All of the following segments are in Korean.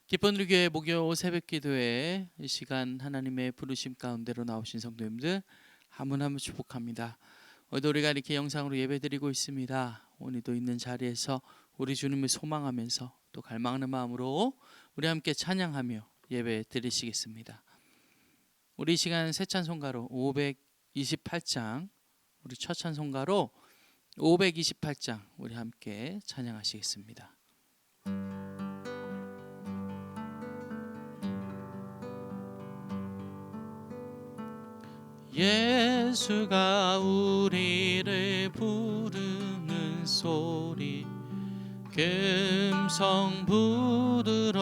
기쁜 우리 교회 목요 새벽 기도회 이 시간 하나님의 부르심 가운데로 나오신 성도님들 한 분 한 분 축복합니다. 오늘도 우리가 이렇게 영상으로 예배드리고 있습니다. 오늘도 있는 자리에서 우리 주님을 소망하면서 또 갈망하는 마음으로 우리 함께 찬양하며 예배 드리시겠습니다. 우리 이 시간 새 찬송가로 528장, 우리 첫 찬송가로 528장 우리 함께 찬양하시겠습니다. 예수가 우리를 부르는 소리 금성 부드러워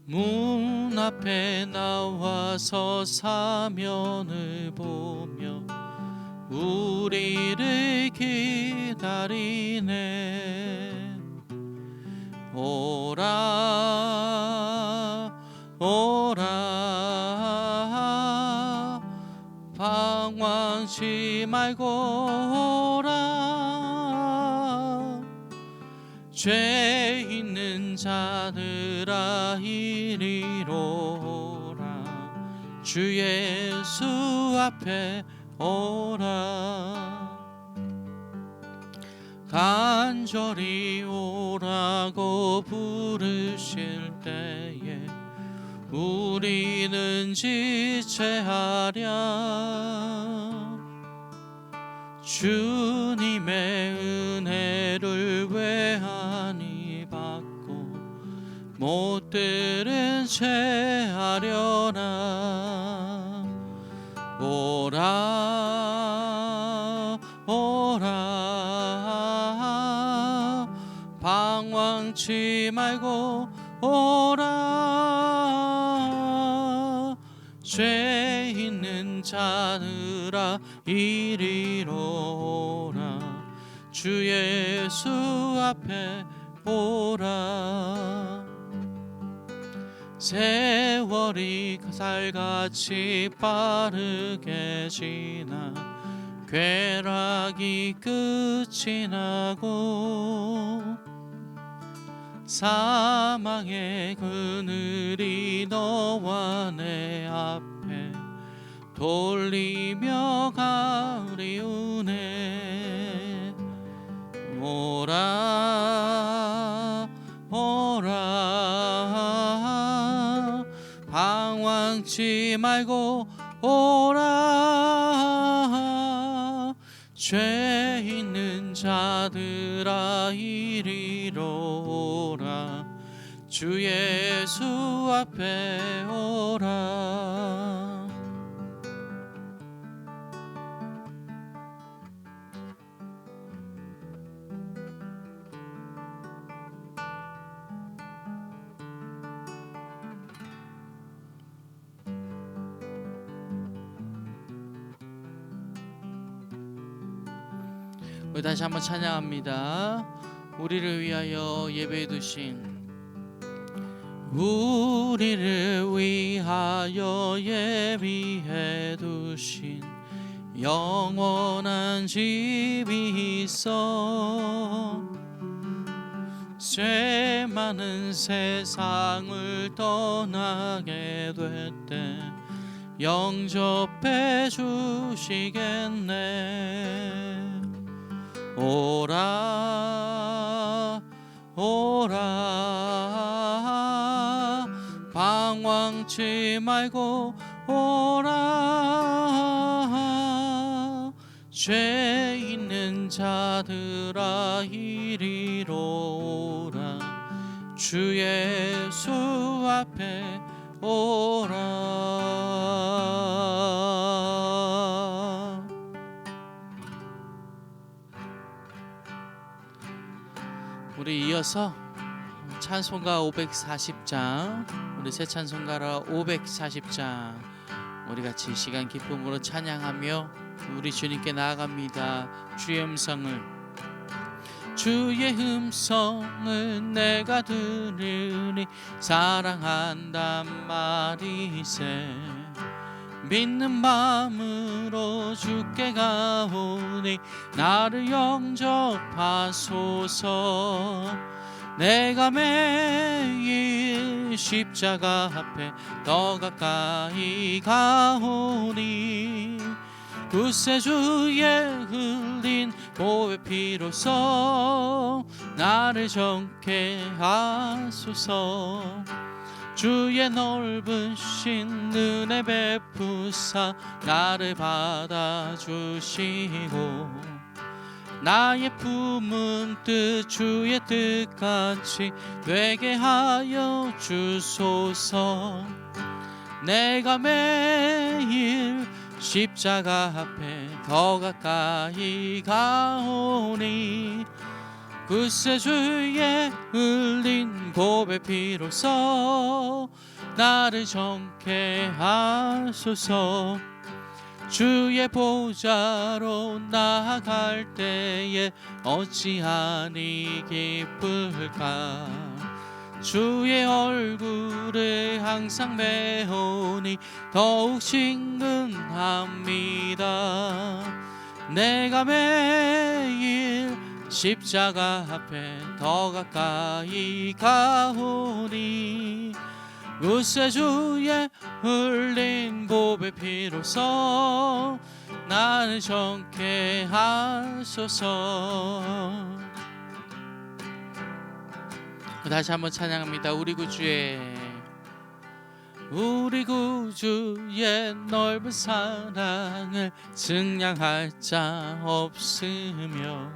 문 앞에 나와서 사면을 보며 우리를 기다리네. 오라 오라 방황치 말고 오라 죄 있는 자들아 이리로 오라 주 예수 앞에 오라 간절히 오라고 부르실 때에 우리는 지체하랴 주님의 은혜를 외하니 받고 못 들은 채 하려나. 오라 오라 방황치 말고 오라 죄 있는 자들아 이리로 오라 주 예수 앞에 오라. 세월이 살같이 빠르게 지나 쾌락이 끝이 나고 사망의 그늘이 너와 내 앞에 돌리며 가리우네. 오라 오라 방황치 말고 오라 죄 있는 자들아 이리로 오라 주 예수 앞에 오라. 우리 다시 한번 찬양합니다. 우리를 위하여 예배해 두신 우리를 위하여 예비해 두신 영원한 집이 있어 죄 많은 세상을 떠나게 될 때 영접해 주시겠네. 오라 오라 방황치 말고 오라 죄 있는 자들아 이리로 오라 주 예수 앞에 오라. 우리 이어서 찬송가 540장, 우리 새 찬송가라 540장 우리 같이 시간 기쁨으로 찬양하며 우리 주님께 나아갑니다. 주의 음성을 내가 들으니 사랑한단 말이세. 믿는 마음으로 주께 가오니 나를 영접하소서. 내가 매일 십자가 앞에 더 가까이 가오니 구세주의 흘린 보혈 피로써 나를 정케 하소서. 주의 넓으신 은혜 베푸사 나를 받아주시고 나의 품은 뜻 주의 뜻같이 되게 하여 주소서. 내가 매일 십자가 앞에 더 가까이 가오니 구세주의 흘린 보혈 피로써 나를 정케 하소서. 주의 보좌로 나아갈 때에 어찌하니 기쁠까. 주의 얼굴을 항상 배우니 더욱 친근합니다. 내가 매일 십자가 앞에 더 가까이 가오니 구세주의 흘린 보혈 피로써 나를 정케 하소서. 다시 한번 찬양합니다. 우리 구주의 넓은 사랑을 증량할 자 없으며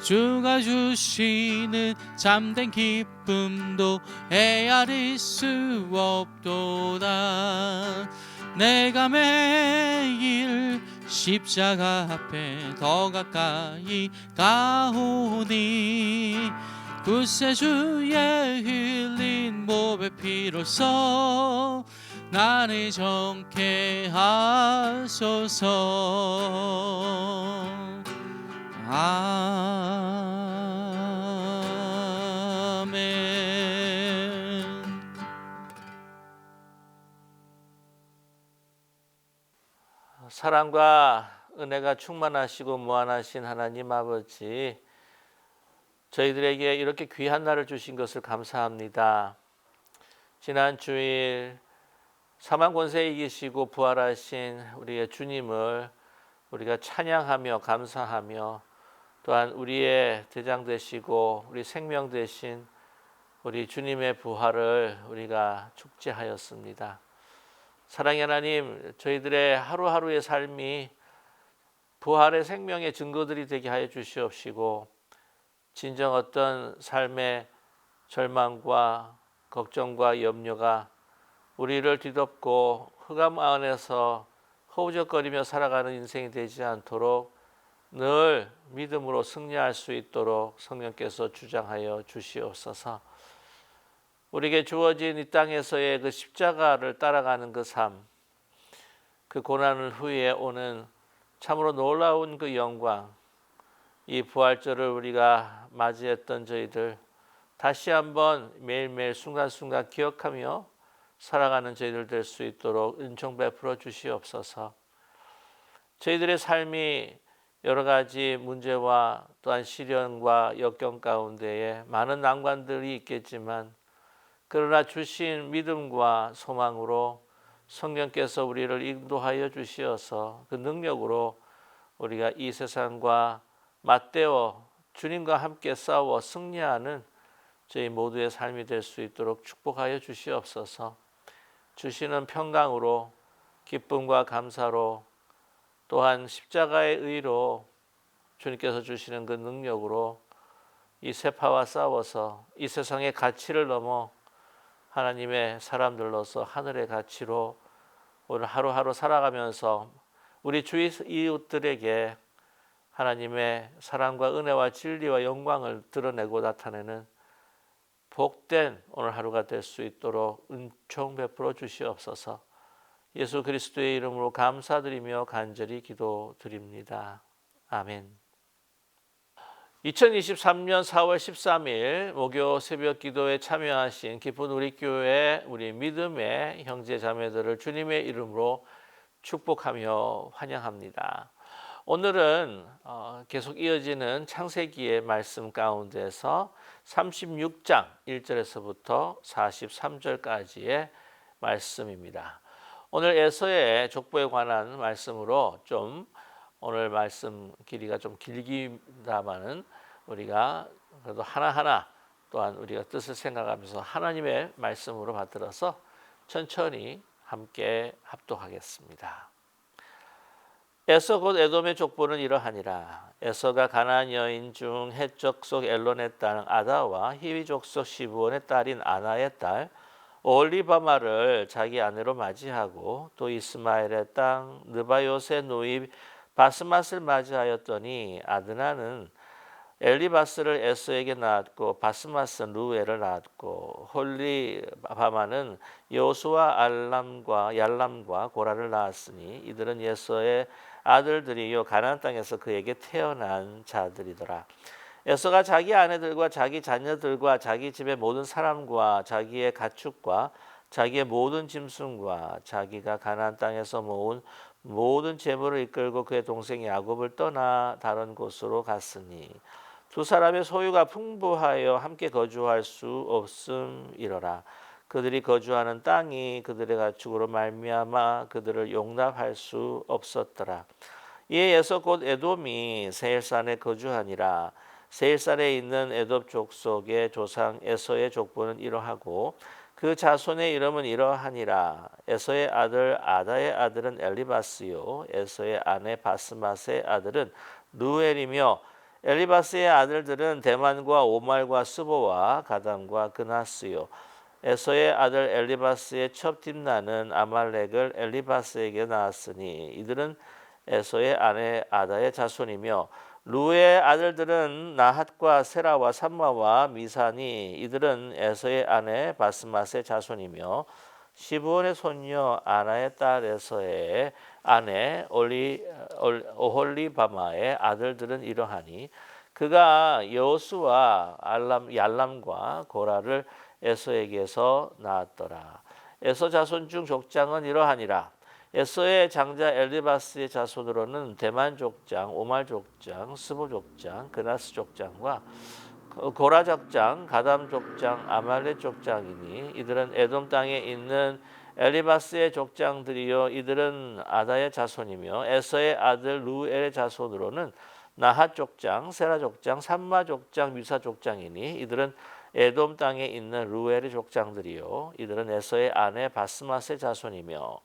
주가 주시는 참된 기쁨도 헤아릴 수 없도다. 내가 매일 십자가 앞에 더 가까이 가오니 구세주의 흘린 보혈 피로써 나를 정케 하소서. 아멘. 사랑과 은혜가 충만하시고 무한하신 하나님 아버지, 저희들에게 이렇게 귀한 날을 주신 것을 감사합니다. 지난 주일 사망 권세에 이기시고 부활하신 우리의 주님을 우리가 찬양하며 감사하며 또한 우리의 대장 되시고 우리 생명 되신 우리 주님의 부활을 우리가 축제하였습니다. 사랑의 하나님, 저희들의 하루하루의 삶이 부활의 생명의 증거들이 되게 하여 주시옵시고 진정 어떤 삶의 절망과 걱정과 염려가 우리를 뒤덮고 흑암 안에서 허우적거리며 살아가는 인생이 되지 않도록 늘 믿음으로 승리할 수 있도록 성령께서 주장하여 주시옵소서. 우리에게 주어진 이 땅에서의 그 십자가를 따라가는 그 삶, 그 고난을 후에 오는 참으로 놀라운 그 영광, 이 부활절을 우리가 맞이했던 저희들 다시 한번 매일매일 순간순간 기억하며 살아가는 저희들 될 수 있도록 은총 베풀어 주시옵소서. 저희들의 삶이 여러 가지 문제와 또한 시련과 역경 가운데에 많은 난관들이 있겠지만 그러나 주신 믿음과 소망으로 성령께서 우리를 인도하여 주시어서 그 능력으로 우리가 이 세상과 맞대어 주님과 함께 싸워 승리하는 저희 모두의 삶이 될 수 있도록 축복하여 주시옵소서. 주시는 평강으로 기쁨과 감사로 또한 십자가의 의로 주님께서 주시는 그 능력으로 이 세파와 싸워서 이 세상의 가치를 넘어 하나님의 사람들로서 하늘의 가치로 오늘 하루하루 살아가면서 우리 주위 이웃들에게 하나님의 사랑과 은혜와 진리와 영광을 드러내고 나타내는 복된 오늘 하루가 될 수 있도록 은총 베풀어 주시옵소서. 예수 그리스도의 이름으로 감사드리며 간절히 기도드립니다. 아멘. 2023년 4월 13일 목요 새벽 기도에 참여하신 기쁜 우리 교회 우리 믿음의 형제 자매들을 주님의 이름으로 축복하며 환영합니다. 오늘은 계속 이어지는 창세기의 말씀 가운데서 36장 1절에서부터 43절까지의 말씀입니다. 오늘 에서의 족보에 관한 말씀으로 좀 오늘 말씀 길이가 좀 길기다마는 우리가 그래도 하나하나 또한 우리가 뜻을 생각하면서 하나님의 말씀으로 받들어서 천천히 함께 합독하겠습니다. 에서 곧 에돔의 족보는 이러하니라. 에서가 가나안 여인 중 헷 족속 엘론의 딸 아다와 히위 족속 시브온의 딸인 아나의 딸 오홀리바마를 자기 아내로 맞이하고 또 이스마엘의 땅 느바요스의 노이 바스맛을 맞이하였더니 아드나는 엘리바스를 에서에게 낳았고 바스맛은 루엘을 낳았고 홀리바마는 여호수와 알람과 얄람과 고라를 낳았으니 이들은 에서의 아들들이요 가나안 땅에서 그에게 태어난 자들이더라. 에서가 자기 아내들과 자기 자녀들과 자기 집의 모든 사람과 자기의 가축과 자기의 모든 짐승과 자기가 가나안 땅에서 모은 모든 재물을 이끌고 그의 동생 야곱을 떠나 다른 곳으로 갔으니 두 사람의 소유가 풍부하여 함께 거주할 수 없음이러라. 그들이 거주하는 땅이 그들의 가축으로 말미암아 그들을 용납할 수 없었더라. 이에 에서 곧 에돔이 세일산에 거주하니라. 세일산에 있는 에돔 족속의 조상 에서의 족보는 이러하고 그 자손의 이름은 이러하니라. 에서의 아들 아다의 아들은 엘리바스요 에서의 아내 바스맛의 아들은 루엘이며 엘리바스의 아들들은 대만과 오말과 스보와 가담과 그나스요 에서의 아들 엘리바스의 첩 딥나는 아말렉을 엘리바스에게 낳았으니 이들은 에서의 아내 아다의 자손이며 루의 아들들은 나핫과 세라와 삼마와 미사니 이들은 에서의 아내 바스맛의 자손이며 시브온의 손녀 아나의 딸 에서의 아내 오홀리바마의 아들들은 이러하니 그가 여호수와 얄람과 고라를 에서에게서 낳았더라. 에서 자손 중 족장은 이러하니라. 에서의 장자 엘리바스의 자손으로는 대만 족장, 오말 족장, 스보 족장, 그나스 족장과 고라 족장, 가담 족장, 아말렉 족장이니 이들은 에돔 땅에 있는 엘리바스의 족장들이요 이들은 아다의 자손이며 에서의 아들 루엘의 자손으로는 나핫 족장, 세라 족장, 삼마 족장, 미사 족장이니 이들은 에돔 땅에 있는 루엘의 족장들이요 이들은 에서의 아내 바스맛의 자손이며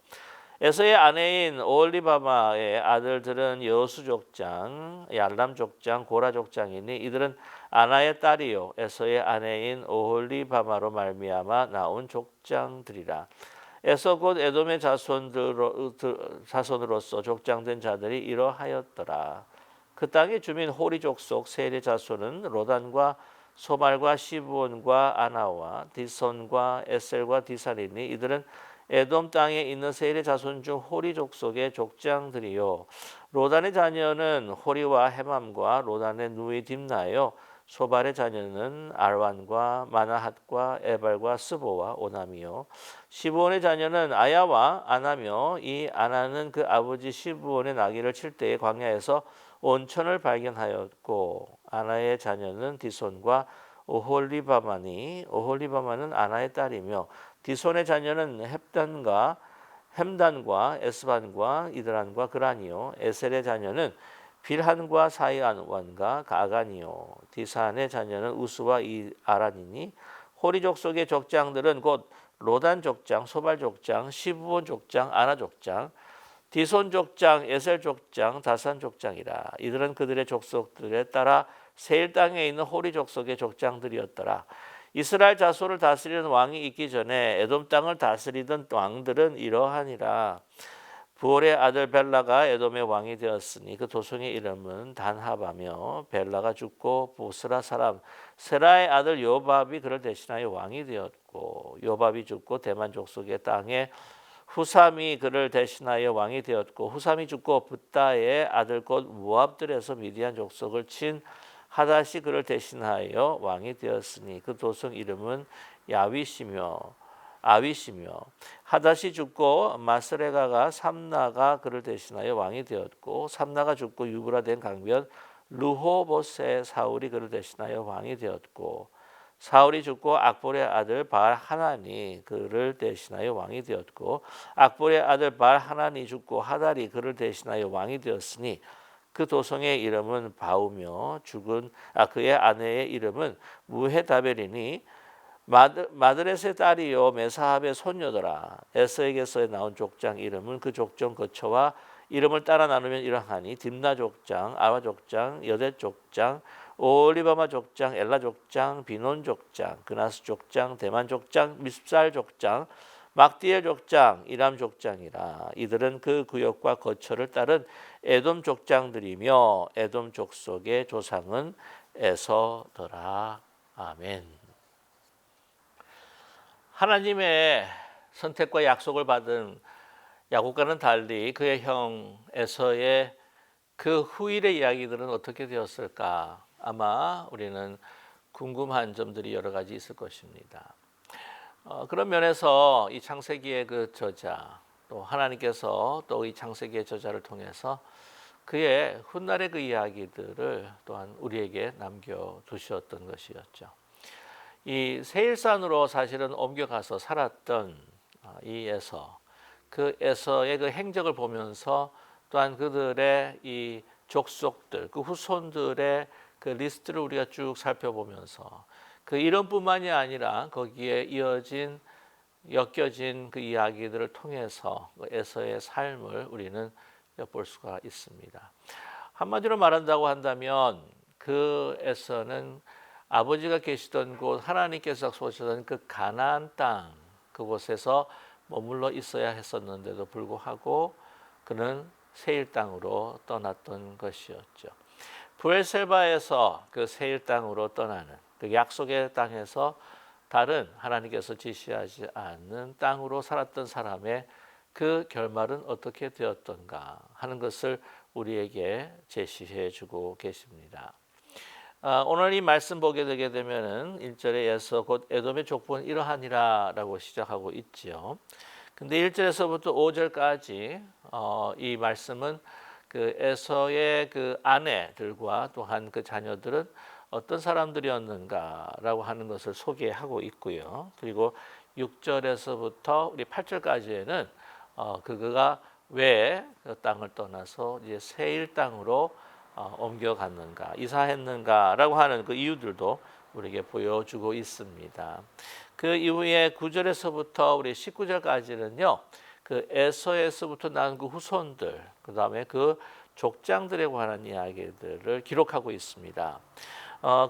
에서의 아내인 오홀리바마의 아들들은 여호수 족장, 얄람 족장, 고라 족장이니 이들은 아나의 딸이요 에서의 아내인 오홀리바마로 말미암아 나온 족장들이라. 에서 곧 에돔의 자손으로서 족장된 자들이 이러하였더라. 그 땅의 주민 호리 족속 세일의 자손은 로단과 소말과 시브온과 아나와 디손과 에셀과 디산이니 이들은 에돔 땅에 있는 세일의 자손 중 호리 족속의 족장들이요 로단의 자녀는 호리와 헤맘과 로단의 누이 딥나요 소발의 자녀는 알완과 마나핫과 에발과 스보와 오남이요 시브온의 자녀는 아야와 아나며 이 아나는 그 아버지 시브온의 나귀를 칠 때에 광야에서 온천을 발견하였고 아나의 자녀는 디손과 오홀리바마니 오홀리바마는 아나의 딸이며 디손의 자녀는 햄단과 에스반과 이드란과 그란이요 에셀의 자녀는 빌한과 사이안완과 가간이요 디산의 자녀는 우스와 아란이니 호리 족속의 족장들은 곧 로단 족장, 소발 족장, 시브온 족장, 아나 족장, 디손 족장, 에셀 족장, 다산 족장이라. 이들은 그들의 족속들에 따라 세일 땅에 있는 호리 족속의 족장들이었더라. 이스라엘 자손을 다스리는 왕이 있기 전에 에돔 땅을 다스리던 왕들은 이러하니라. 부올의 아들 벨라가 에돔의 왕이 되었으니 그 도성의 이름은 단하바며 벨라가 죽고 보스라 사람 세라의 아들 요밥이 그를 대신하여 왕이 되었고 요밥이 죽고 대만 족속의 땅에 후삼이 그를 대신하여 왕이 되었고 후삼이 죽고 붓다의 아들 곧 모압들에서 미디안 족속을 친 하닷이 그를 대신하여 왕이 되었으니 그 도성 이름은 야윗이며 아윗이며 하닷이 죽고 마스레가가 삼나가 그를 대신하여 왕이 되었고 삼나가 죽고 유브라된 강변 르호보스의 사울이 그를 대신하여 왕이 되었고 사울이 죽고 악볼의 아들 바알 하나니 그를 대신하여 왕이 되었고 악볼의 아들 바알 하나니 죽고 하달이 그를 대신하여 왕이 되었으니 그 도성의 이름은 바우며 그의 아내의 이름은 무헤다벨이니 마드렛의 딸이요 메사합의 손녀더라. 에서에게서 나온 족장 이름은 그 족정 거처와 이름을 따라 나누면 이러하니 딥나 족장, 아와 족장, 여댓 족장, 올리바마 족장, 엘라 족장, 비논 족장, 그나스 족장, 대만 족장, 미스살 족장, 막디엘 족장, 이람 족장이라. 이들은 그 구역과 거처를 따른 에돔 족장들이며 에돔 족속의 조상은 에서더라. 아멘. 하나님의 선택과 약속을 받은 야곱과는 달리 그의 형 에서의 그 후일의 이야기들은 어떻게 되었을까? 아마 우리는 궁금한 점들이 여러 가지 있을 것입니다. 그런 면에서 이 창세기의 그 저자 또 하나님께서 또 이 창세기의 저자를 통해서 그의 훗날의 그 이야기들을 또한 우리에게 남겨두셨던 것이었죠. 이 세일산으로 사실은 옮겨가서 살았던 이 에서, 그 에서의 그 행적을 보면서 또한 그들의 이 족속들, 그 후손들의 그 리스트를 우리가 쭉 살펴보면서 그 이름뿐만이 아니라 거기에 엮여진 그 이야기들을 통해서 그 에서의 삶을 우리는 엿볼 수가 있습니다. 한마디로 말한다고 한다면 그 에서는 아버지가 계시던 곳 하나님께서 쏘시던 그 가나안 땅 그곳에서 머물러 있어야 했었는데도 불구하고 그는 세일 땅으로 떠났던 것이었죠. 브엘세바에서 그 세일 땅으로 떠나는 그 약속의 땅에서 다른 하나님께서 지시하지 않는 땅으로 살았던 사람의 그 결말은 어떻게 되었던가 하는 것을 우리에게 제시해 주고 계십니다. 오늘 이 말씀 보게 되게 되면은 1절에서 곧 에돔의 족보는 이러하니라라고 시작하고 있지요. 근데 1절에서부터 5절까지 이 말씀은 그 에서의 그 아내들과 또한 그 자녀들은 어떤 사람들이었는가라고 하는 것을 소개하고 있고요. 그리고 6절에서부터 우리 8절까지에는 그가 왜 그 땅을 떠나서 이제 세일 땅으로 옮겨갔는가, 이사했는가라고 하는 그 이유들도 우리에게 보여주고 있습니다. 그 이후에 9절에서부터 우리 19절까지는요. 그 에서에서부터 나온 그 후손들, 그다음에 그 족장들에 관한 이야기들을 기록하고 있습니다.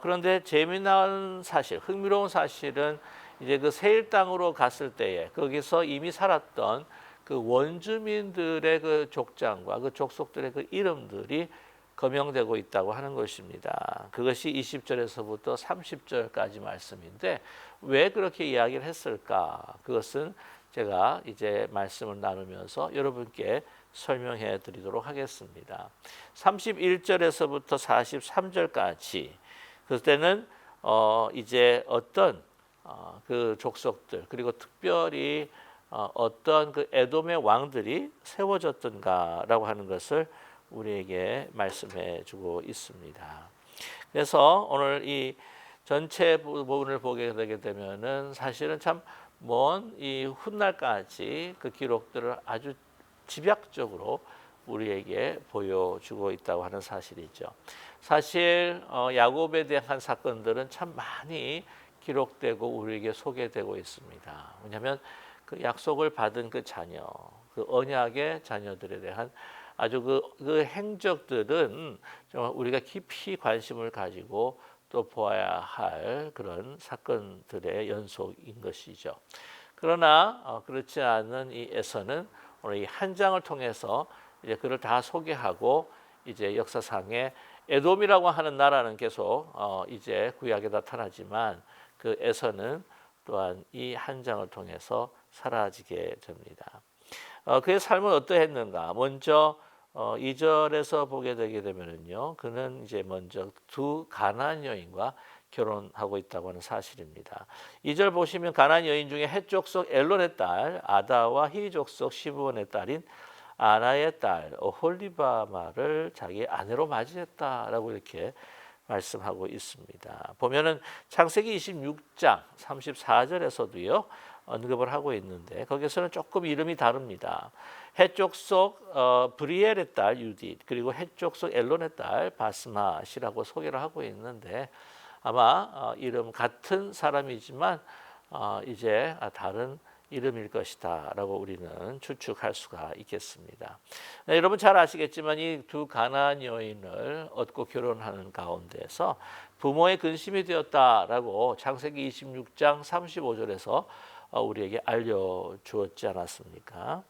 그런데 재미난 사실, 흥미로운 사실은 이제 그 세일 땅으로 갔을 때에 거기서 이미 살았던 그 원주민들의 그 족장과 그 족속들의 그 이름들이 거명되고 있다고 하는 것입니다. 그것이 20절에서부터 30절까지 말씀인데 왜 그렇게 이야기를 했을까? 그것은 제가 이제 말씀을 나누면서 여러분께 설명해 드리도록 하겠습니다. 31절에서부터 43절까지 그때는 이제 어떤 그 족속들 그리고 특별히 어떤 그 에돔의 왕들이 세워졌던가라고 하는 것을 우리에게 말씀해 주고 있습니다. 그래서 오늘 이 전체 부분을 보게 되게 되면은 사실은 참 먼 이 훗날까지 그 기록들을 아주 집약적으로 우리에게 보여주고 있다고 하는 사실이죠. 사실 야곱에 대한 사건들은 참 많이 기록되고 우리에게 소개되고 있습니다. 왜냐하면 그 약속을 받은 그 자녀, 그 언약의 자녀들에 대한 아주 그 행적들은 정말 우리가 깊이 관심을 가지고 또 보아야 할 그런 사건들의 연속인 것이죠. 그러나 그렇지 않은 이 에서는 오늘 이 한 장을 통해서 이제 그를 다 소개하고 이제 역사상에 에돔이라고 하는 나라는 계속 이제 구약에 나타나지만 그 에서는 또한 이 한 장을 통해서 사라지게 됩니다. 그의 삶은 어떠했는가? 먼저 2절에서 보게 되게 되면은요. 그는 이제 먼저 두 가나안 여인과 결혼하고 있다고 하는 사실입니다. 2절 보시면 가나안 여인 중에 헷 족속 엘론의 딸 아다와 히 족속 시브온의 딸인 아나의 딸 오홀리바마를 자기 아내로 맞이했다라고 이렇게 말씀하고 있습니다. 보면은 창세기 26장 34절에서도요 언급을 하고 있는데 거기서는 조금 이름이 다릅니다. 헷족 속 브리엘의 딸 유딧 그리고 헷족 속 엘론의 딸 바스맛이라고 소개를 하고 있는데 아마 이름 같은 사람이지만 이제 다른 이름일 것이다라고 우리는 추측할 수가 있겠습니다. 네, 여러분 잘 아시겠지만 이 두 가나안 여인을 얻고 결혼하는 가운데서 부모의 근심이 되었다라고 창세기 26장 35절에서 우리에게 알려주었지 않았습니까?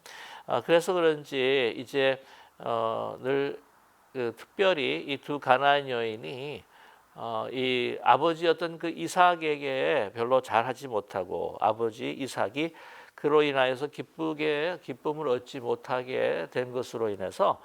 그래서 그런지 이제 늘 특별히 이 두 가나안 여인이 이 아버지였던 그 이삭에게 별로 잘하지 못하고 아버지 이삭이 그로 인하여서 기쁨을 얻지 못하게 된 것으로 인해서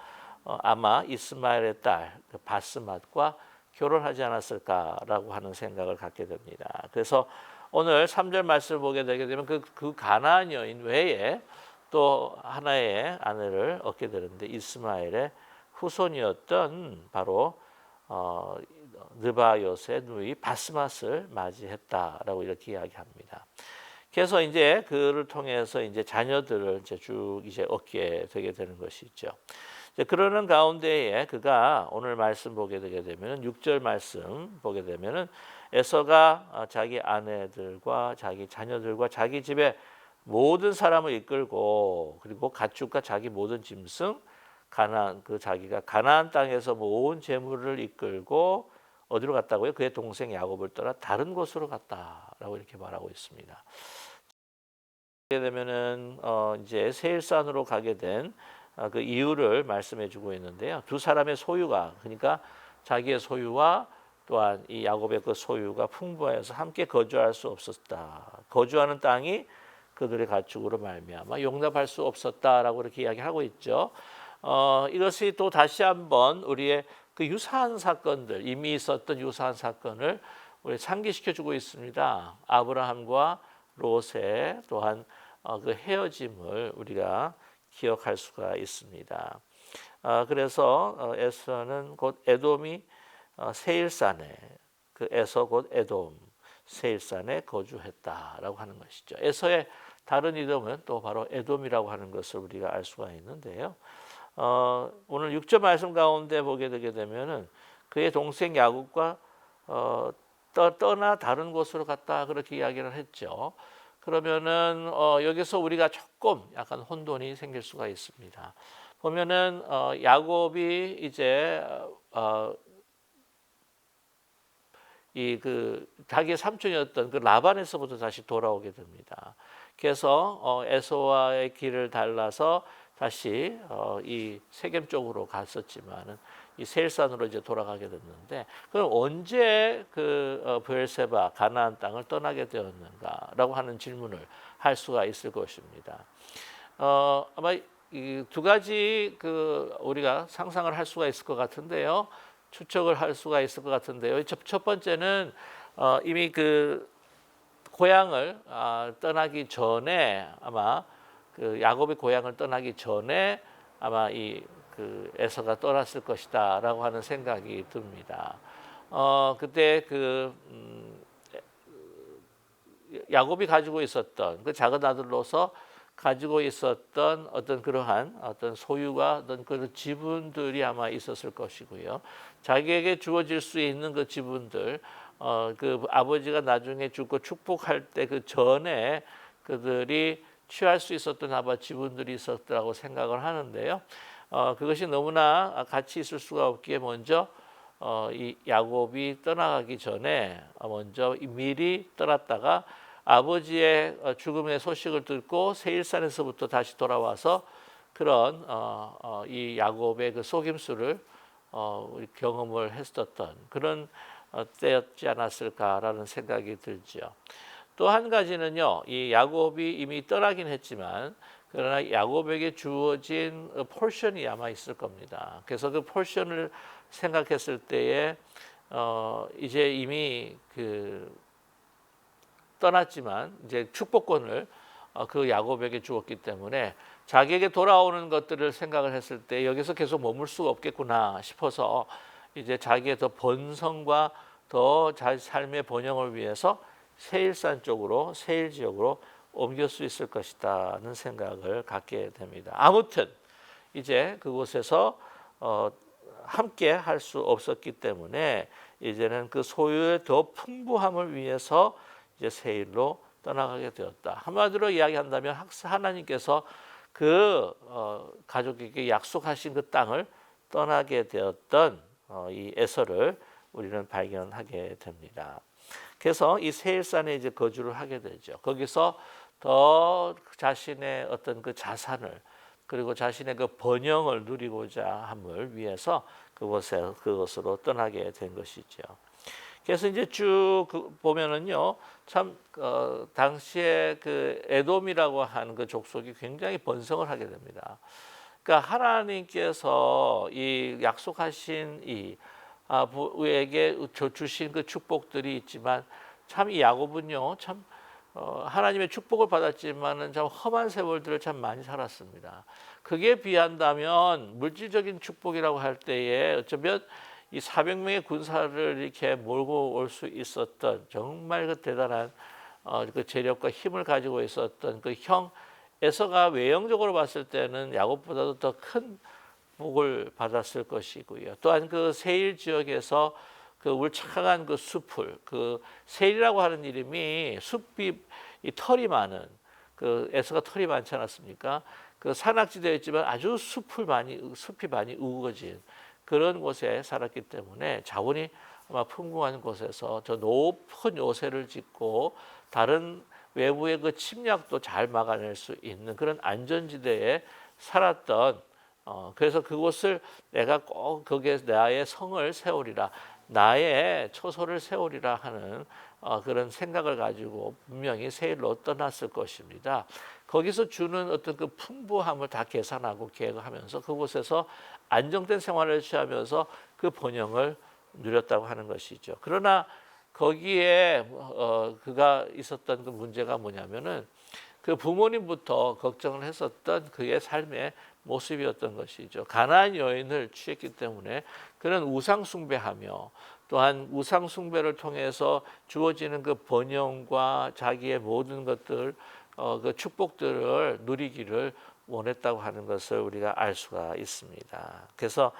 아마 이스마엘의 딸 바스맛과 결혼하지 않았을까라고 하는 생각을 갖게 됩니다. 그래서 오늘 3절 말씀을 보게 되게 되면 그 가나안 여인 외에 또 하나의 아내를 얻게 되는데 이스마엘의 후손이었던 바로 느바요스의 누이 바스맛을 맞이했다라고 이렇게 이야기합니다. 그래서 이제 그를 통해서 이제 자녀들을 쭉 얻게 되게 되는 것이죠. 이제 그러는 가운데에 그가 오늘 말씀 보게 되게 되면 6절 말씀 보게 되면은 에서가 자기 아내들과 자기 자녀들과 자기 집에 모든 사람을 이끌고 그리고 가축과 자기 모든 짐승 자기가 가나안 땅에서 모은 재물을 이끌고 어디로 갔다고요? 그의 동생 야곱을 떠나 다른 곳으로 갔다라고 이렇게 말하고 있습니다. 그렇게 되면은 이제 세일산으로 가게 된 그 이유를 말씀해주고 있는데요. 두 사람의 소유가 그러니까 자기의 소유와 또한 이 야곱의 그 소유가 풍부하여서 함께 거주할 수 없었다. 거주하는 땅이 그들의 가축으로 말미암아 용납할 수 없었다라고 이렇게 이야기하고 있죠. 이것이 또 다시 한번 우리의 그 유사한 사건들 이미 있었던 유사한 사건을 우리 상기시켜주고 있습니다. 아브라함과 롯의 또한 그 헤어짐을 우리가 기억할 수가 있습니다. 그래서 에서는 곧 에돔이 세일산에 그 에서 곧 에돔 세일산에 거주했다라고 하는 것이죠. 에서의 다른 이름은 또 바로 에돔이라고 하는 것을 우리가 알 수가 있는데요. 오늘 6절 말씀 가운데 보게 되게 되면은 그의 동생 야곱과 떠나 다른 곳으로 갔다 그렇게 이야기를 했죠. 그러면은 여기서 우리가 조금 약간 혼돈이 생길 수가 있습니다. 보면은 야곱이 이제 이 그 자기의 삼촌이었던 그 라반에서부터 다시 돌아오게 됩니다. 그래서 에서와의 길을 달라서 다시 이 세겜 쪽으로 갔었지만은 이 세일산으로 이제 돌아가게 됐는데 그럼 언제 그 브엘세바 가나안 땅을 떠나게 되었는가라고 하는 질문을 할 수가 있을 것입니다. 아마 이 두 가지 그 우리가 상상을 할 수가 있을 것 같은데요. 추측을 할 수가 있을 것 같은데요. 첫 번째는 이미 그 고향을 떠나기 전에 아마 그 야곱의 고향을 떠나기 전에 아마 이 그 에서가 떠났을 것이다라고 하는 생각이 듭니다. 그때 그 야곱이 가지고 있었던 그 작은 아들로서 가지고 있었던 어떤 그러한 어떤 소유가 어떤 그런 지분들이 아마 있었을 것이고요. 자기에게 주어질 수 있는 그 지분들, 그 아버지가 나중에 죽고 축복할 때 그 전에 그들이 취할 수 있었던 아마 지분들이 있었다고 생각을 하는데요. 그것이 너무나 같이 있을 수가 없기에 먼저 이 야곱이 떠나가기 전에 먼저 미리 떠났다가 아버지의 죽음의 소식을 듣고 세일산에서부터 다시 돌아와서 그런 이 야곱의 그 속임수를 경험을 했었던 그런 때였지 않았을까라는 생각이 들죠. 또 한 가지는요, 이 야곱이 이미 떠나긴 했지만 그러나 야곱에게 주어진 포션이 아마 있을 겁니다. 그래서 그 포션을 생각했을 때에 이제 이미 그 떠났지만 이제 축복권을 그 야곱에게 주었기 때문에 자기에게 돌아오는 것들을 생각을 했을 때 여기서 계속 머물 수가 없겠구나 싶어서 이제 자기의 더 번성과 더 삶의 번영을 위해서 세일산 쪽으로 세일 지역으로 옮길 수 있을 것이다는 생각을 갖게 됩니다. 아무튼 이제 그곳에서 함께 할 수 없었기 때문에 이제는 그 소유의 더 풍부함을 위해서 이제 세일로 떠나가게 되었다. 한마디로 이야기한다면 하나님께서 그 가족에게 약속하신 그 땅을 떠나게 되었던 이 에서를 우리는 발견하게 됩니다. 그래서 이 세일산에 이제 거주를 하게 되죠. 거기서 더 자신의 어떤 그 자산을 그리고 자신의 그 번영을 누리고자 함을 위해서 그것으로 떠나게 된 것이죠. 그래서 이제 쭉 보면은요, 참 당시에 그 에돔이라고 하는 그 족속이 굉장히 번성을 하게 됩니다. 그러니까 하나님께서 이 약속하신 이 부에게 주신 그 축복들이 있지만 참 이 야곱은요, 참 하나님의 축복을 받았지만은 참 험한 세월들을 참 많이 살았습니다. 그게 비한다면 물질적인 축복이라고 할 때에 어쩌면 이 400명의 군사를 이렇게 몰고 올 수 있었던 정말 그 대단한 그 재력과 힘을 가지고 있었던 그 형 에서가 외형적으로 봤을 때는 야곱보다도 더 큰 복을 받았을 것이고요. 또한 그 세일 지역에서 그 울창한 그 숲을 그 세일이라고 하는 이름이 숲이 이 털이 많은 그 에서가 털이 많지 않았습니까? 그 산악지대였지만 아주 숲이 많이 우거진 그런 곳에 살았기 때문에 자원이 아마 풍부한 곳에서 저 높은 요새를 짓고 다른 외부의 그 침략도 잘 막아낼 수 있는 그런 안전지대에 살았던 그래서 그곳을 내가 꼭 거기에 나의 성을 세우리라 나의 처소를 세우리라 하는 그런 생각을 가지고 분명히 세일로 떠났을 것입니다. 거기서 주는 어떤 그 풍부함을 다 계산하고 계획하면서 그곳에서 안정된 생활을 취하면서 그 번영을 누렸다고 하는 것이죠. 그러나 거기에 그가 있었던 그 문제가 뭐냐면은 그 부모님부터 걱정을 했었던 그의 삶의 모습이었던 것이죠. 가나안 여인을 취했기 때문에 그는 우상 숭배하며 또한 우상 숭배를 통해서 주어지는 그 번영과 자기의 모든 것들 그 축복들을 누리기를 원했다고 하는 것을 우리가 알 수가 있습니다. 그래서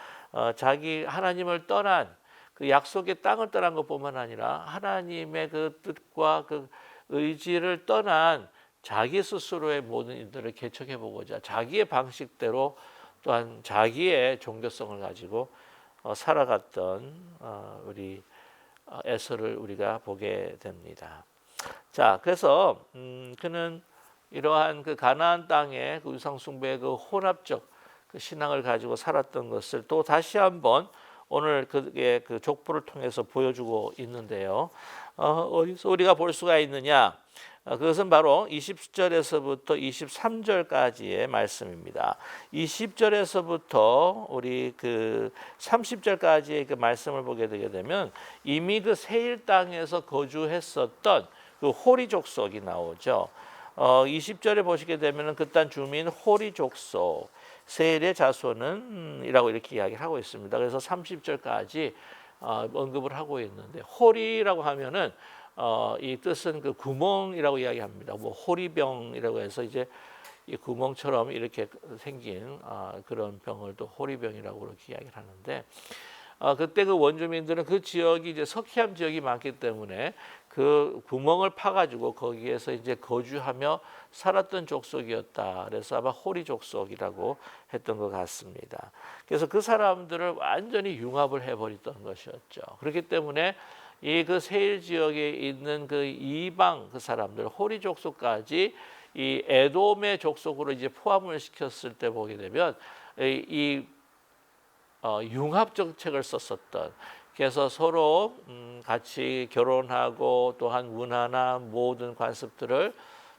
자기 하나님을 떠난 그 약속의 땅을 떠난 것뿐만 아니라 하나님의 그 뜻과 그 의지를 떠난 자기 스스로의 모든 일들을 개척해 보고자 자기의 방식대로 또한 자기의 종교성을 가지고 살아갔던 우리 에서를 우리가 보게 됩니다. 자, 그래서 그는 이러한 그 가나안 땅의 그 우상 숭배의 그 혼합적 그 신앙을 가지고 살았던 것을 또 다시 한번 오늘 그의 그 족보를 통해서 보여주고 있는데요. 어디서 우리가 볼 수가 있느냐? 그것은 바로 20절에서부터 23절까지의 말씀입니다. 20절에서부터 우리 그 30절까지의 그 말씀을 보게 되게 되면 이미 그 세일 땅에서 거주했었던 그 호리 족속이 나오죠. 20절에 보시게 되면 그 땅 주민 호리 족속 세일의 자손은 이라고 이렇게 이야기를 하고 있습니다. 그래서 30절까지 언급을 하고 있는데 호리라고 하면은 이 뜻은 그 구멍이라고 이야기합니다. 뭐 호리병이라고 해서 이제 이 구멍처럼 이렇게 생긴 그런 병을 또 호리병이라고 그렇게 이야기를 하는데 그때 그 원주민들은 그 지역이 이제 석회암 지역이 많기 때문에 그 구멍을 파가지고 거기에서 이제 거주하며 살았던 족속이었다. 그래서 아마 호리 족속이라고 했던 것 같습니다. 그래서 그 사람들을 완전히 융합을 해버렸던 것이었죠. 그렇기 때문에 이 그 세일 지역에 있는 그 이방 그 사람들 호리 족속까지 이 에돔의 족속으로 이제 포함을 시켰을 때 보게 되면 이 융합 정책을 썼었던 그래서 서로 같이 결혼하고 또한 문화나 모든 관습들을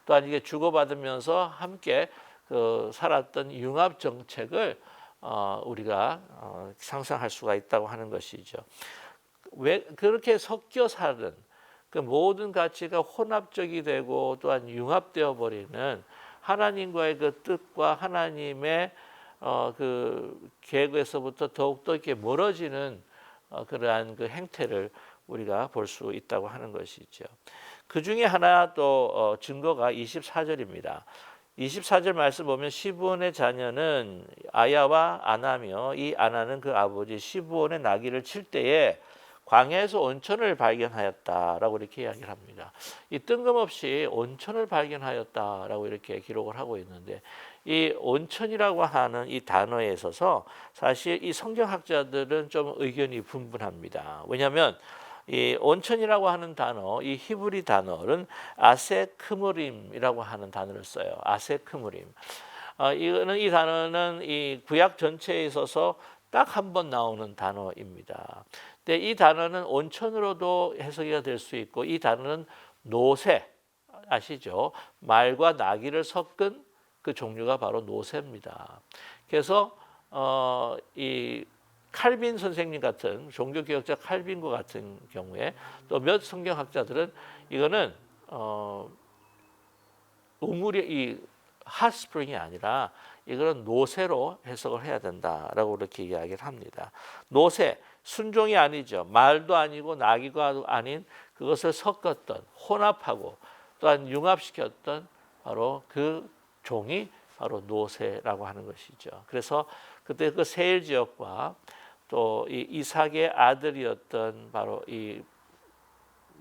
또한 이게 주고받으면서 함께 그 살았던 융합 정책을 우리가 상상할 수가 있다고 하는 것이죠. 왜 그렇게 섞여 사는 그 모든 가치가 혼합적이 되고 또한 융합되어 버리는 하나님과의 그 뜻과 하나님의 그 계획에서부터 더욱더 이렇게 멀어지는 그러한 그 행태를 우리가 볼 수 있다고 하는 것이죠. 그 중에 하나 또 증거가 24절입니다. 24절 말씀 보면 시브온의 자녀는 아야와 아나며 이 아나는 그 아버지 시브온의 나귀를 칠 때에 광야에서 온천을 발견하였다라고 이렇게 이야기를 합니다. 이 뜬금없이 온천을 발견하였다라고 이렇게 기록을 하고 있는데 이 온천이라고 하는 이 단어에 있어서 사실 이 성경학자들은 좀 의견이 분분합니다. 왜냐하면 이 온천이라고 하는 단어, 이 히브리 단어는 아세크무림이라고 하는 단어를 써요. 아세크무림. 이 단어는 이 구약 전체에 있어서 딱 한 번 나오는 단어입니다. 근데 이 단어는 온천으로도 해석이 될 수 있고 이 단어는 노새 아시죠? 말과 나귀를 섞은 그 종류가 바로 노새입니다. 그래서 이 칼빈 선생님 같은 종교개혁자 칼빈과 같은 경우에 또 몇 성경학자들은 이거는 우물이 이 핫스프링이 아니라 이거는 노새로 해석을 해야 된다라고 이렇게 이야기를 합니다. 노새 순종이 아니죠. 말도 아니고 나귀가 아닌 그것을 섞었던 혼합하고 또한 융합시켰던 바로 그 종이 바로 노새라고 하는 것이죠. 그래서 그때 그 세일 지역과 또 이 이삭의 아들이었던 바로 이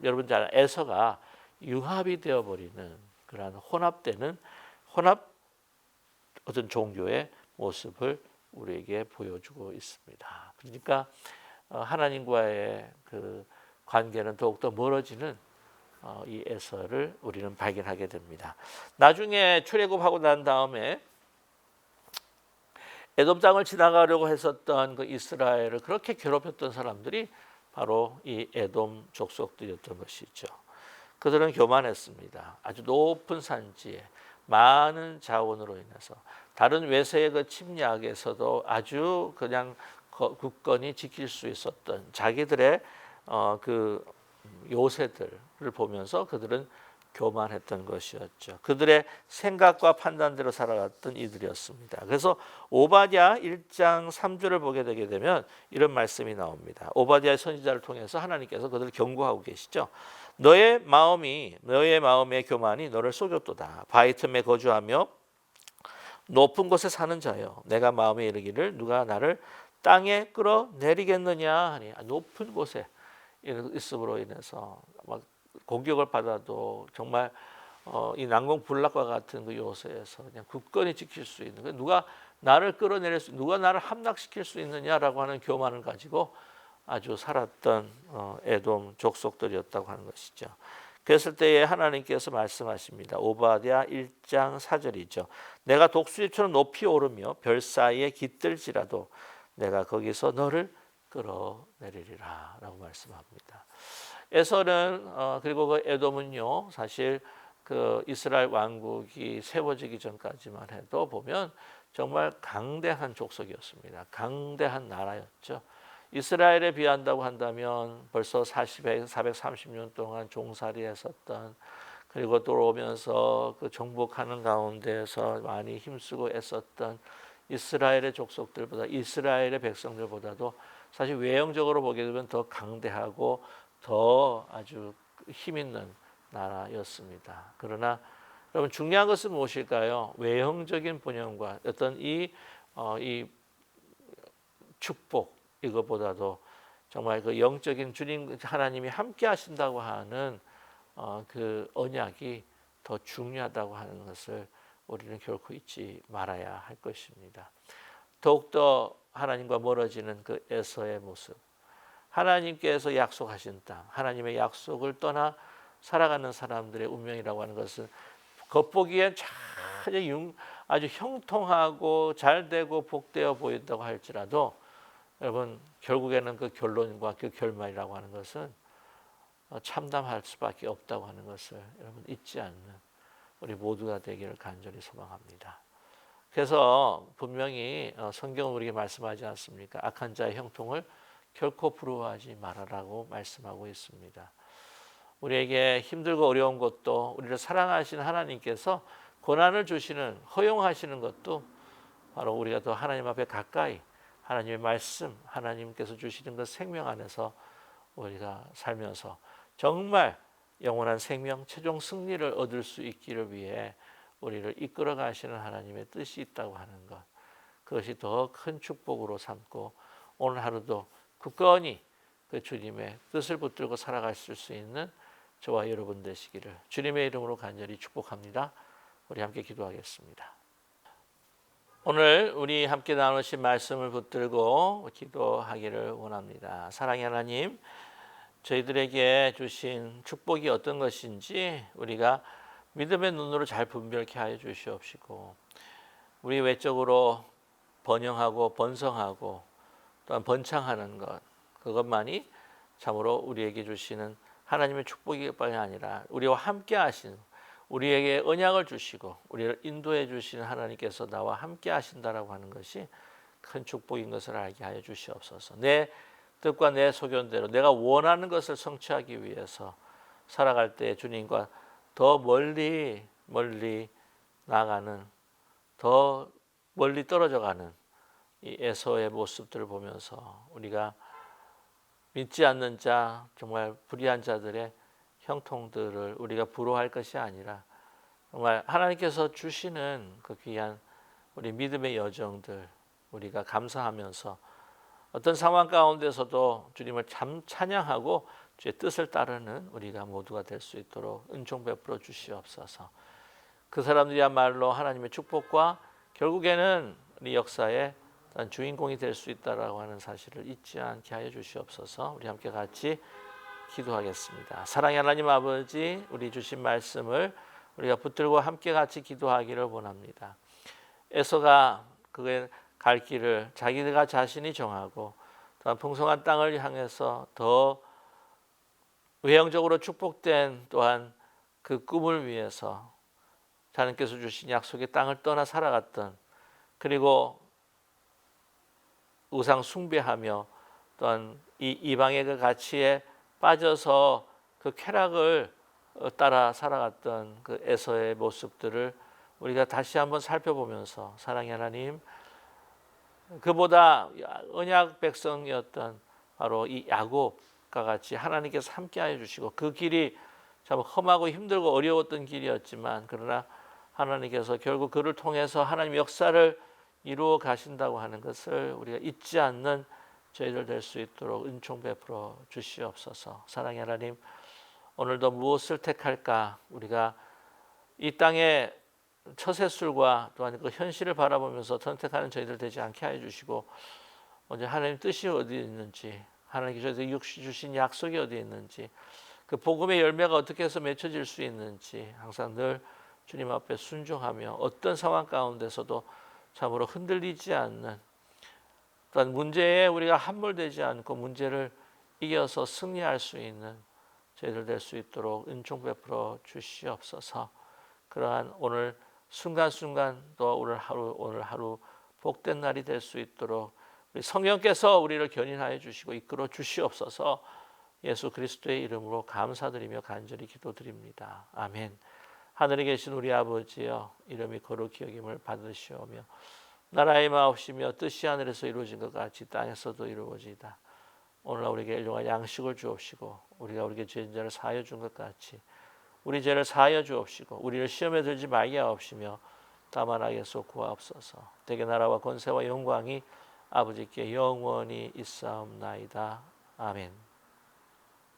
여러분 잘 아는 에서가 융합이 되어 버리는 그러한 혼합되는 혼합 어떤 종교의 모습을 우리에게 보여주고 있습니다. 그러니까 하나님과의 그 관계는 더욱더 멀어지는 이 에서를 우리는 발견하게 됩니다. 나중에 출애굽하고 난 다음에 에돔 땅을 지나가려고 했었던 그 이스라엘을 그렇게 괴롭혔던 사람들이 바로 이 에돔 족속들이었던 것이죠. 그들은 교만했습니다. 아주 높은 산지에 많은 자원으로 인해서 다른 외세의 그 침략에서도 아주 그냥 굳건히 지킬 수 있었던 자기들의 그 요새들을 보면서 그들은 교만했던 것이었죠. 그들의 생각과 판단대로 살아갔던 이들이었습니다. 그래서 오바댜 1장 3절을 보게 되게 되면 이런 말씀이 나옵니다. 오바댜의 선지자를 통해서 하나님께서 그들을 경고하고 계시죠. 너의 마음의 교만이 너를 속였도다. 바위 틈에 거주하며 높은 곳에 사는 자여, 내가 마음에 이르기를 누가 나를 땅에 끌어내리겠느냐 하니, 높은 곳에 있음으로 인해서 막 공격을 받아도 정말 이 난공불락과 같은 그 요새에서 그냥 굳건히 지킬 수 있는, 누가 나를 끌어내릴 수, 누가 나를 함락시킬 수 있느냐라고 하는 교만을 가지고 아주 살았던 에돔 족속들이었다고 하는 것이죠. 그랬을 때에 하나님께서 말씀하십니다. 오바댜 1장 4절이죠. 내가 독수리처럼 높이 오르며 별 사이에 깃들지라도 내가 거기서 너를 끌어내리리라 라고 말씀합니다. 에서는 그리고 그 에돔은요, 사실 그 이스라엘 왕국이 세워지기 전까지만 해도 보면 정말 강대한 족속이었습니다. 강대한 나라였죠. 이스라엘에 비한다고 한다면 벌써 430년 동안 종살이 했었던, 그리고 또 오면서 그 정복하는 가운데서 많이 힘쓰고 애썼던 이스라엘의 족속들보다, 이스라엘의 백성들보다도 사실 외형적으로 보게 되면 더 강대하고 더 아주 힘 있는 나라였습니다. 그러나 여러분, 중요한 것은 무엇일까요? 외형적인 본연과 어떤 이 축복, 이것보다도 정말 그 영적인 주님 하나님이 함께 하신다고 하는 그 언약이 더 중요하다고 하는 것을 우리는 결코 잊지 말아야 할 것입니다. 더욱더 하나님과 멀어지는 그 에서의 모습, 하나님께서 약속하신 땅, 하나님의 약속을 떠나 살아가는 사람들의 운명이라고 하는 것은 겉보기엔 아주 형통하고 잘되고 복되어 보인다고 할지라도 여러분, 결국에는 그 결론과 그 결말이라고 하는 것은 참담할 수밖에 없다고 하는 것을 여러분 잊지 않는 우리 모두가 되기를 간절히 소망합니다. 그래서 분명히 성경은 우리에게 말씀하지 않습니까? 악한 자의 형통을 결코 부러워하지 말아라고 말씀하고 있습니다. 우리에게 힘들고 어려운 것도 우리를 사랑하시는 하나님께서 고난을 주시는 허용하시는 것도 바로 우리가 더 하나님 앞에 가까이 하나님의 말씀 하나님께서 주시는 그 생명 안에서 우리가 살면서 정말 영원한 생명 최종 승리를 얻을 수 있기를 위해 우리를 이끌어 가시는 하나님의 뜻이 있다고 하는 것, 그것이 더 큰 축복으로 삼고 오늘 하루도 굳건히 그 주님의 뜻을 붙들고 살아가실 수 있는 저와 여러분 되시기를 주님의 이름으로 간절히 축복합니다. 우리 함께 기도하겠습니다. 오늘 우리 함께 나누신 말씀을 붙들고 기도하기를 원합니다. 사랑의 하나님, 저희들에게 주신 축복이 어떤 것인지 우리가 믿음의 눈으로 잘 분별케 하여 주시옵시고, 우리 외적으로 번영하고 번성하고 또한 번창하는 것, 그것만이 참으로 우리에게 주시는 하나님의 축복이 뿐이 아니라 우리와 함께 하신, 우리에게 언약을 주시고 우리를 인도해 주시는 하나님께서 나와 함께 하신다라고 하는 것이 큰 축복인 것을 알게 하여 주시옵소서. 내 뜻과 내 소견대로 내가 원하는 것을 성취하기 위해서 살아갈 때 주님과 더 멀리 나아가는, 더 멀리 떨어져가는 이 에서의 모습들을 보면서 우리가 믿지 않는 자, 정말 불의한 자들의 형통들을 우리가 부러워할 것이 아니라 정말 하나님께서 주시는 그 귀한 우리 믿음의 여정들 우리가 감사하면서 어떤 상황 가운데서도 주님을 참 찬양하고 주의 뜻을 따르는 우리가 모두가 될 수 있도록 은총 베풀어 주시옵소서. 그 사람들이야말로 하나님의 축복과 결국에는 우리 역사의 주인공이 될 수 있다라고 하는 사실을 잊지 않게 하여 주시옵소서. 우리 함께 같이 기도하겠습니다. 사랑의 하나님 아버지, 우리 주신 말씀을 우리가 붙들고 함께 같이 기도하기를 원합니다. 에서가 그의 갈 길을 자기가 자신이 정하고 또한 풍성한 땅을 향해서 더 외형적으로 축복된 또한 그 꿈을 위해서 하나님께서 주신 약속의 땅을 떠나 살아갔던, 그리고 우상 숭배하며 또한 이 이방의 그 가치에 빠져서 그 쾌락을 따라 살아갔던 그 에서의 모습들을 우리가 다시 한번 살펴보면서, 사랑의 하나님, 그보다 언약 백성이었던 바로 이 야곱과 같이 하나님께서 함께하여 주시고, 그 길이 참 험하고 힘들고 어려웠던 길이었지만 그러나 하나님께서 결국 그를 통해서 하나님 역사를 이루어 가신다고 하는 것을 우리가 잊지 않는 저희들 될 수 있도록 은총 베풀어 주시옵소서. 사랑의 하나님, 오늘도 무엇을 택할까? 우리가 이 땅의 처세술과 또한 그 현실을 바라보면서 선택하는 저희들 되지 않게 하여 주시고, 먼저 하나님 뜻이 어디 있는지, 하나님께서 저희들에게 주신 약속이 어디 있는지, 그 복음의 열매가 어떻게 해서 맺혀질 수 있는지 항상 늘 주님 앞에 순종하며 어떤 상황 가운데서도 참으로 흔들리지 않는, 또한 문제에 우리가 함몰되지 않고 문제를 이겨서 승리할 수 있는 저희들 될 수 있도록 은총 베풀어 주시옵소서. 그러한 오늘 순간순간 또 오늘 하루 복된 날이 될 수 있도록 우리 성령께서 우리를 견인하여 주시고 이끌어 주시옵소서. 예수 그리스도의 이름으로 감사드리며 간절히 기도드립니다. 아멘. 하늘에 계신 우리 아버지여, 이름이 거룩히 여김을 받으시오며 나라의 마옵시며 뜻이 하늘에서 이루어진 것 같이 땅에서도 이루어지이다. 오늘날 우리에게 일용할 양식을 주옵시고 우리가 우리에게 죄인자를 사하여 준 것 같이 우리 죄를 사하여 주옵시고 우리를 시험에 들지 말게 하옵시며 다만 악에서 구하옵소서. 대개 나라와 권세와 영광이 아버지께 영원히 있사옵나이다. 아멘.